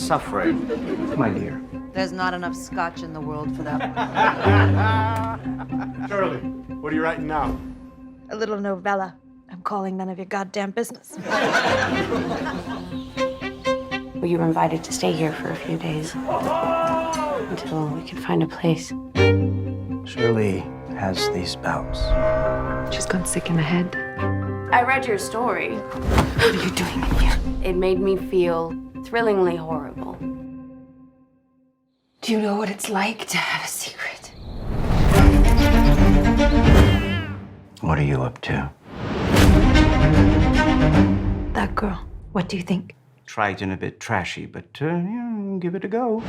suffering. My dear. There's not enough scotch in the world for that. Shirley, what are you writing now? A little novella. I'm calling none of your goddamn business. Well, you were invited to stay here for a few days until we can find a place. Shirley has these bouts. She's gone sick in the head. I read your story. What are you doing in here? It made me feel thrillingly horrible. Do you know what it's like to have a secret? What are you up to? That girl, what do you think? Trite and a bit trashy, but give it a go.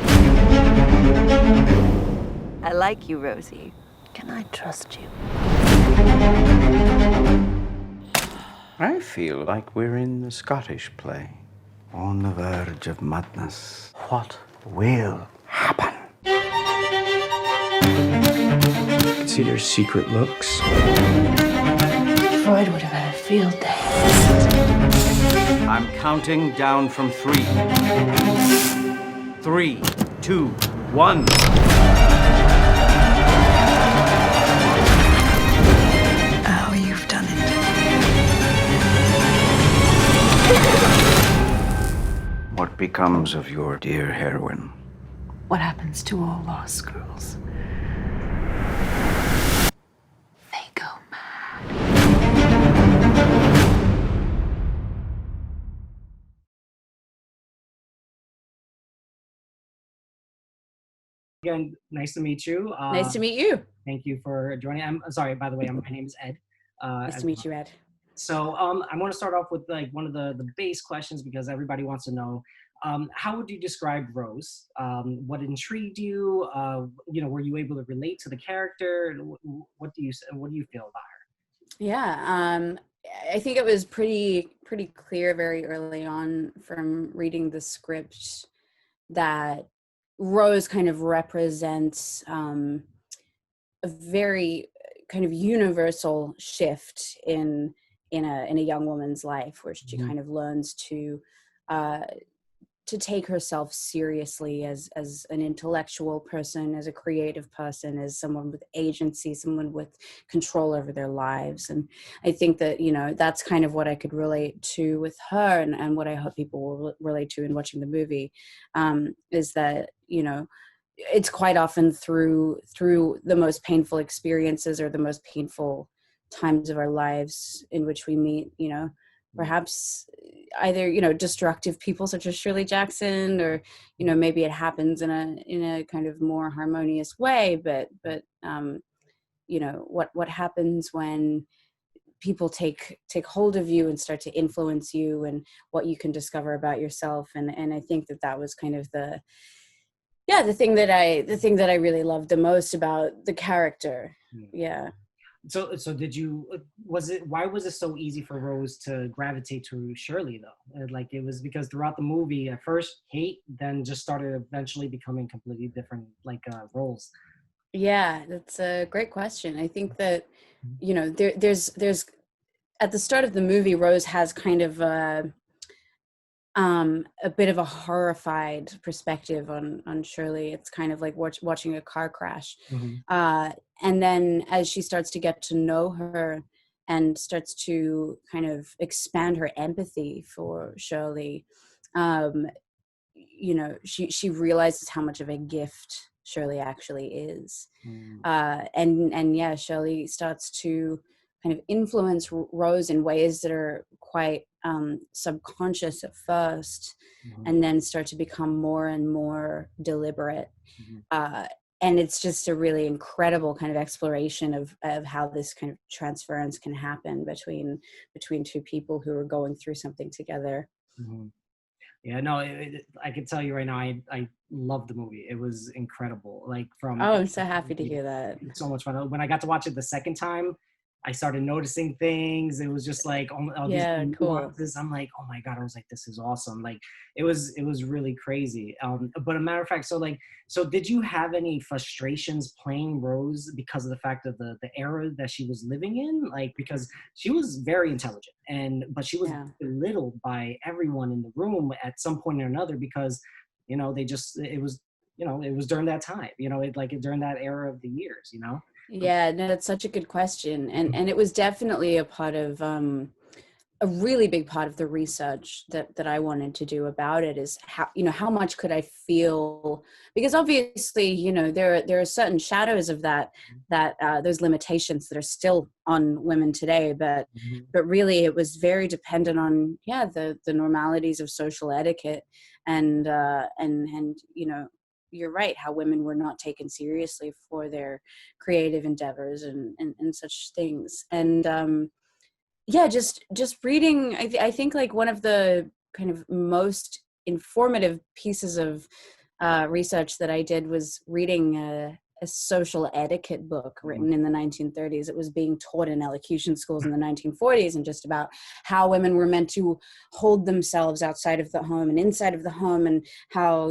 I like you, Rosie. Can I trust you? I feel like we're in the Scottish play. On the verge of madness. What will happen? See their secret looks. Freud would have had a field day. I'm counting down from 3. 3, 2, 1. Oh, you've done it. What becomes of your dear heroine? What happens to all lost girls? They go mad. Again, nice to meet you. Nice to meet you. Thank you for joining. I'm sorry, by the way, my name is Ed. Nice to meet you, Ed. So I want to start off with like one of the base questions because everybody wants to know. How would you describe Rose? What intrigued you? Were you able to relate to the character? What do you feel about her? Yeah, I think it was pretty clear very early on from reading the script that Rose kind of represents a very kind of universal shift in a young woman's life, where she kind of learns to take herself seriously as an intellectual person, as a creative person, as someone with agency, someone with control over their lives. And I think that, that's kind of what I could relate to with her, and what I hope people will relate to in watching the movie, is that, it's quite often through the most painful experiences or the most painful times of our lives in which we meet, perhaps either, destructive people such as Shirley Jackson, or, maybe it happens in a kind of more harmonious way, but what happens when people take hold of you and start to influence you, and what you can discover about yourself. And I think that was kind of the thing that I really loved the most about the character. Yeah. So why was it so easy for Rose to gravitate to Shirley though? Like, it was because throughout the movie, at first hate, then just started eventually becoming completely different, roles. Yeah, that's a great question. I think that, there's at the start of the movie, Rose has kind of a bit of a horrified perspective on Shirley. It's kind of like watching a car crash. And then as she starts to get to know her and starts to kind of expand her empathy for Shirley, she realizes how much of a gift Shirley actually is. And yeah, Shirley starts to kind of influence Rose in ways that are quite subconscious at first, and then start to become more and more deliberate. And it's just a really incredible kind of exploration of how this kind of transference can happen between two people who are going through something together. Yeah, no, I can tell you right now, I love the movie. It was incredible. I'm so happy to hear that. So much fun. When I got to watch it the second time, I started noticing things. It was just like, cool. I'm like, oh my God, I was like, this is awesome. Like, it was really crazy. But a matter of fact, so did you have any frustrations playing Rose because of the fact of the era that she was living in? Like, because she was very intelligent, but she was belittled by everyone in the room at some point or another, because They just, it was, it was during that time, during that era of the years, Yeah, no, that's such a good question. And it was definitely a part of a really big part of the research that I wanted to do about it is how much could I feel, because obviously, there are certain shadows of that those limitations that are still on women today, but really it was very dependent on the normalities of social etiquette and you're right, how women were not taken seriously for their creative endeavors and such things. And just reading, I think like one of the kind of most informative pieces of research that I did was reading a social etiquette book written in the 1930s. It was being taught in elocution schools in the 1940s, and just about how women were meant to hold themselves outside of the home and inside of the home, and how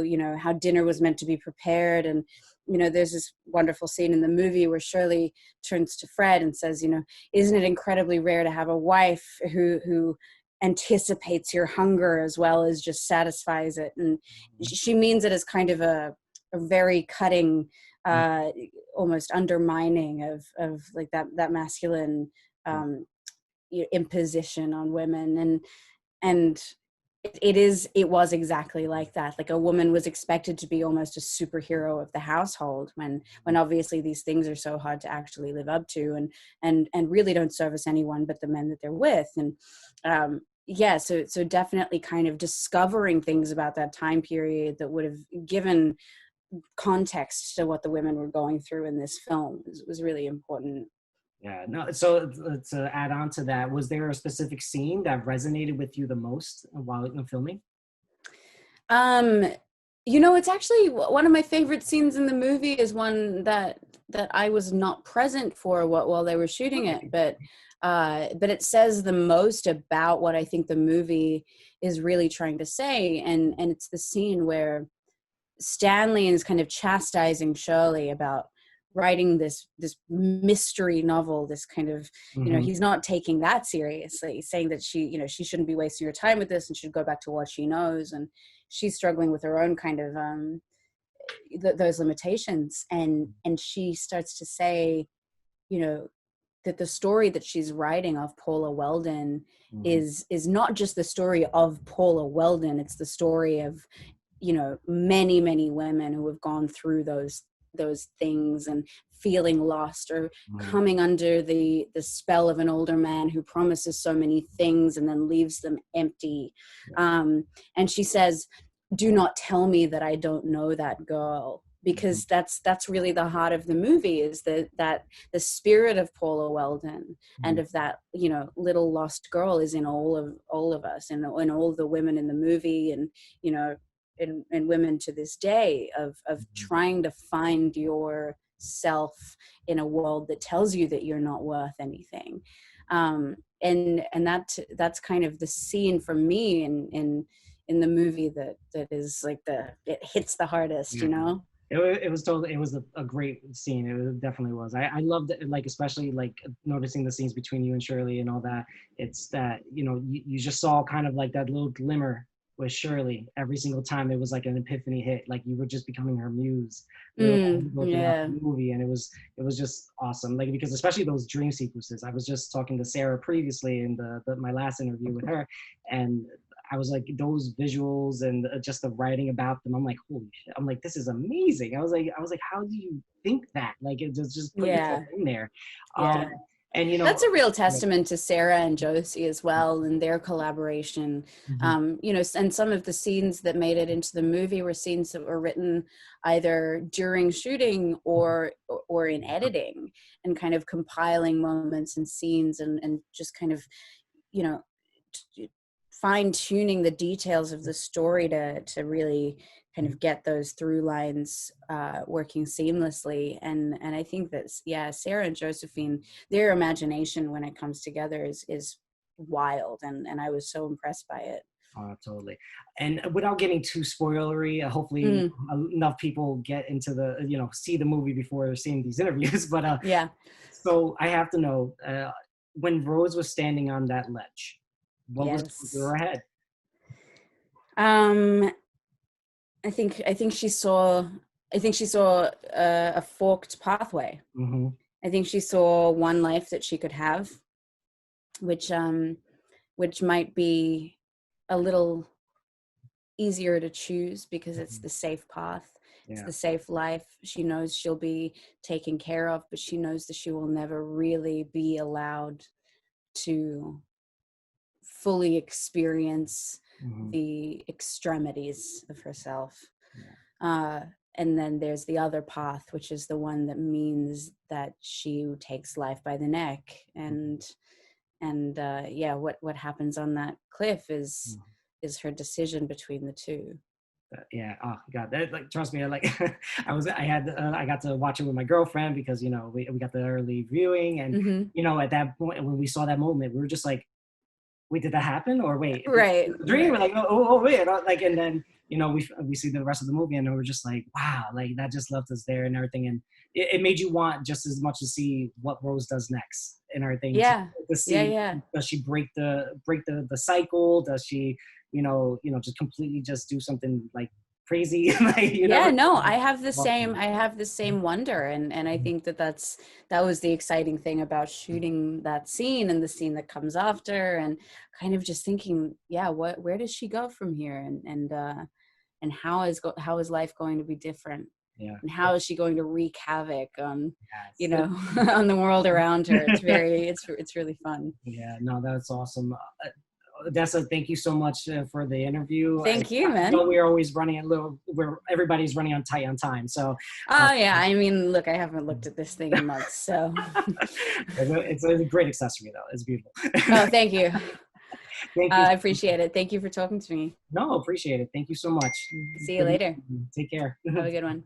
dinner was meant to be prepared. And there's this wonderful scene in the movie where Shirley turns to Fred and says, isn't it incredibly rare to have a wife who anticipates your hunger as well as just satisfies it? And she means it as kind of a very cutting, almost undermining of like that masculine imposition on women. And it was exactly like that. Like, a woman was expected to be almost a superhero of the household, when obviously these things are so hard to actually live up to, and really don't service anyone but the men that they're with. And so definitely kind of discovering things about that time period that would have given context to what the women were going through in this film was really important. Yeah, no. So to add on to that, was there a specific scene that resonated with you the most while filming? It's actually one of my favorite scenes in the movie is one that I was not present for while they were shooting it, but it says the most about what I think the movie is really trying to say, and it's the scene where Stanley is kind of chastising Shirley about writing this mystery novel, this kind of, he's not taking that seriously, saying that she shouldn't be wasting her time with this and should go back to what she knows. And she's struggling with her own kind of those limitations. And she starts to say, that the story that she's writing of Paula Weldon is not just the story of Paula Weldon. It's the story of, many, many women who have gone through those things and feeling lost, or coming under the spell of an older man who promises so many things and then leaves them empty. And she says, do not tell me that I don't know that girl, because that's really the heart of the movie, is that the spirit of Paula Weldon and of that, little lost girl is in all of us, and all the women in the movie, and, and women to this day, of trying to find yourself in a world that tells you that you're not worth anything. And that's kind of the scene for me in the movie that is like it hits the hardest, It was totally, it was a great scene. It definitely was. I loved it, like, especially like noticing the scenes between you and Shirley and all that. It's that, you just saw kind of like that little glimmer with Shirley every single time. It was like an epiphany hit, like you were just becoming her muse. The movie, and it was just awesome. Like, because especially those dream sequences. I was just talking to Sarah previously in my last interview with her, and I was like, those visuals and just the writing about them, I'm like, holy shit. I'm like, this is amazing. I was like, how do you think that? Like, it just put yourself in there. And that's a real testament to Sarah and Josie as well, and their collaboration. And some of the scenes that made it into the movie were scenes that were written either during shooting or in editing, and kind of compiling moments and scenes, and just kind of, fine-tuning the details of the story to really kind of get those through lines working seamlessly. And I think that, Sarah and Josephine, their imagination when it comes together is wild, and I was so impressed by it. Oh, totally. And without getting too spoilery, hopefully enough people get into the, see the movie before seeing these interviews. But so I have to know, when Rose was standing on that ledge, what was through her head? think she saw a forked pathway. Mm-hmm. I think she saw one life that she could have, which might be a little easier to choose because it's the safe path. It's the safe life. She knows she'll be taken care of, but she knows that she will never really be allowed to fully experience the extremities of herself. And then there's the other path, which is the one that means that she takes life by the neck. And what happens on that cliff is her decision between the two. Yeah. Oh God. That, like, trust me. Like, I got to watch it with my girlfriend because, you know, we got the early viewing, and you know, at that point when we saw that moment, we were just like, wait, did that happen? Or wait, right? Dream? We're like, oh wait, like, and then, you know, we see the rest of the movie, and we're just like, wow, like that just left us there and everything, and it made you want just as much to see what Rose does next and everything. Yeah. To see, Yeah. does she break the cycle? Does she, you know, just completely just do something like crazy? Like, you know? Yeah, no, I have the same wonder, and I think that was the exciting thing about shooting that scene and the scene that comes after, and kind of just thinking, yeah, where does she go from here, and how is life going to be different? Yeah. And how is she going to wreak havoc on, you know, on the world around her? It's really fun. Yeah, no, that's awesome. Odessa, thank you so much for the interview. Thank you, man. I know we're always running everybody's running on tight on time. So. Yeah, I mean, look, I haven't looked at this thing in months, so. It's a great accessory, though. It's beautiful. Oh, thank you. Thank you. I appreciate it. Thank you for talking to me. No, appreciate it. Thank you so much. See you later. Take care. Have a good one.